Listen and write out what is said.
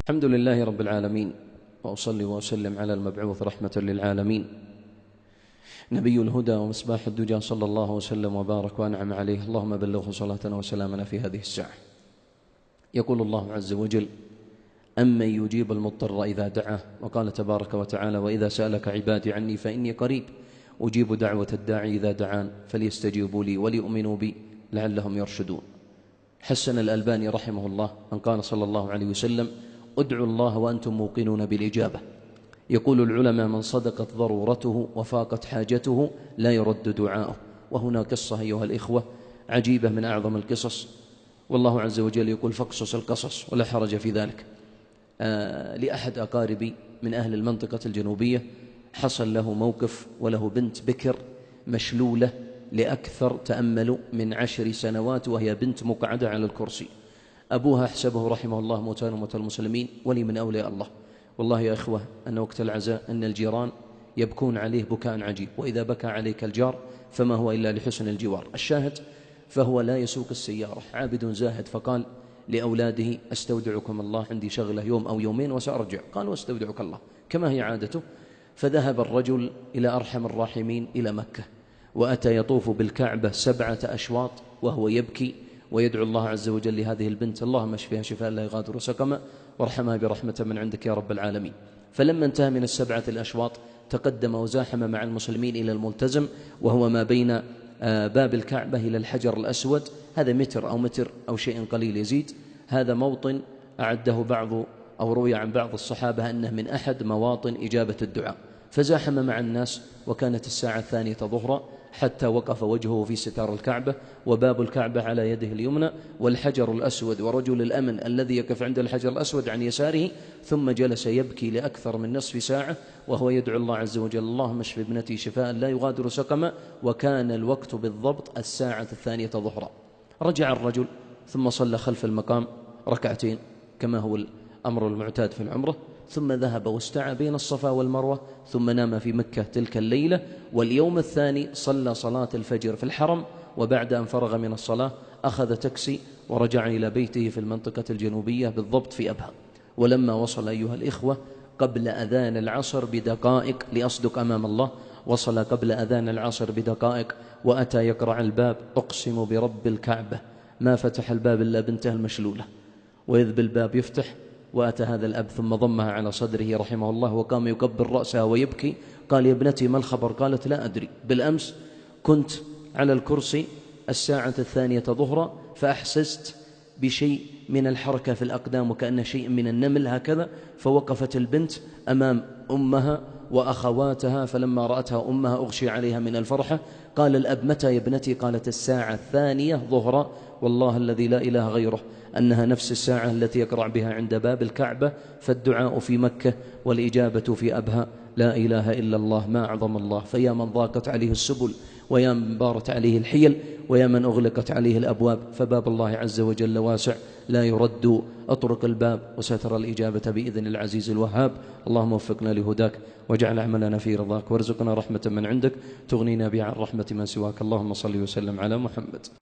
الحمد لله رب العالمين، وأصلي وأسلم على المبعوث رحمة للعالمين نبي الهدى ومصباح الدجى، صلى الله وسلم وبارك وأنعم عليه. اللهم بلغه صلاتنا وسلامنا في هذه الساعة. يقول الله عز وجل: أمن يجيب المضطر إذا دعاه، وقال تبارك وتعالى: وإذا سألك عبادي عني فإني قريب أجيب دعوة الداعي إذا دعان فليستجيبوا لي وليؤمنوا بي لعلهم يرشدون. حسن الألباني رحمه الله أن قال صلى الله عليه وسلم: ادعوا الله وأنتم موقنون بالإجابة. يقول العلماء: من صدقت ضرورته وفاقت حاجته لا يرد دعاؤه. وهنا قصة أيها الإخوة عجيبة من أعظم القصص، والله عز وجل يقول: فاقصص القصص ولا حرج في ذلك. لأحد أقاربي من أهل المنطقة الجنوبية حصل له موقف، وله بنت بكر مشلولة لأكثر تأملوا من 10 سنوات، وهي بنت مقعدة على الكرسي. أبوها حسبه رحمه الله موتان وموتى المسلمين، ولي من أولياء الله. والله يا إخوة أن وقت العزاء أن الجيران يبكون عليه بكاء عجيب، وإذا بكى عليك الجار فما هو إلا لحسن الجوار. الشاهد فهو لا يسوق السيارة، عابد زاهد، فقال لأولاده: استودعكم الله، عندي شغلة يوم أو يومين وسأرجع. قالوا: استودعك الله، كما هي عادته. فذهب الرجل إلى أرحم الراحمين إلى مكة، وأتى يطوف بالكعبة 7 أشواط وهو يبكي ويدعو الله عز وجل لهذه البنت: اللهم اشفيها شفاء لا يغادر سقما وارحمها برحمة من عندك يا رب العالمين. فلما انتهى من 7 الأشواط تقدم وزاحم مع المسلمين إلى الملتزم، وهو ما بين باب الكعبة إلى الحجر الأسود، هذا متر أو شيء قليل يزيد. هذا موطن أعده بعض أو روي عن بعض الصحابة أنه من أحد مواطن إجابة الدعاء. فزاحم مع الناس، وكانت الساعة 2 ظهرا، حتى وقف وجهه في ستار الكعبة، وباب الكعبة على يده اليمنى، والحجر الأسود ورجل الأمن الذي يقف عند الحجر الأسود عن يساره. ثم جلس يبكي لأكثر من نصف ساعة وهو يدعو الله عز وجل: اللهم اشف ابنتي شفاء لا يغادر سقما. وكان الوقت بالضبط 2 ظهرا. رجع الرجل ثم صلى خلف المقام 2 كما هو الأمر المعتاد في العمرة، ثم ذهب واستعى بين الصفا والمروة، ثم نام في مكة تلك الليلة. واليوم الثاني صلى صلاة الفجر في الحرم، وبعد أن فرغ من الصلاة أخذ تاكسي ورجع إلى بيته في المنطقة الجنوبية بالضبط في أبها. ولما وصل أيها الإخوة قبل أذان العصر بدقائق، لأصدق أمام الله، وصل قبل أذان العصر بدقائق وأتى يقرع الباب. أقسم برب الكعبة ما فتح الباب إلا بنته المشلولة، وإذ بالباب يفتح، وأتى هذا الأب ثم ضمها على صدره رحمه الله، وقام يكبر رأسها ويبكي. قال: يا ابنتي ما الخبر؟ قالت: لا أدري، بالأمس كنت على الكرسي 2 ظهرا فأحسست بشيء من الحركة في الأقدام وكأن شيء من النمل هكذا، فوقفت البنت أمام أمها وأخواتها، فلما رأتها أمها أغشي عليها من الفرحة. قال الأب: متى يا ابنتي؟ قالت: 2 ظهرا، والله الذي لا إله غيره أنها نفس الساعة التي يقرع بها عند باب الكعبة. فالدعاء في مكة والإجابة في أبها. لا إله إلا الله، ما أعظم الله. فيا من ضاقت عليه السبل، ويا من بارت عليه الحيل، ويا من أغلقت عليه الأبواب، فباب الله عز وجل واسع لا يرد. أطرق الباب وستر الإجابة بإذن العزيز الوهاب. اللهم وفقنا لهداك، واجعل عملنا في رضاك، وارزقنا رحمة من عندك تغنينا بها عن رحمة من سواك. اللهم صل وسلم على محمد.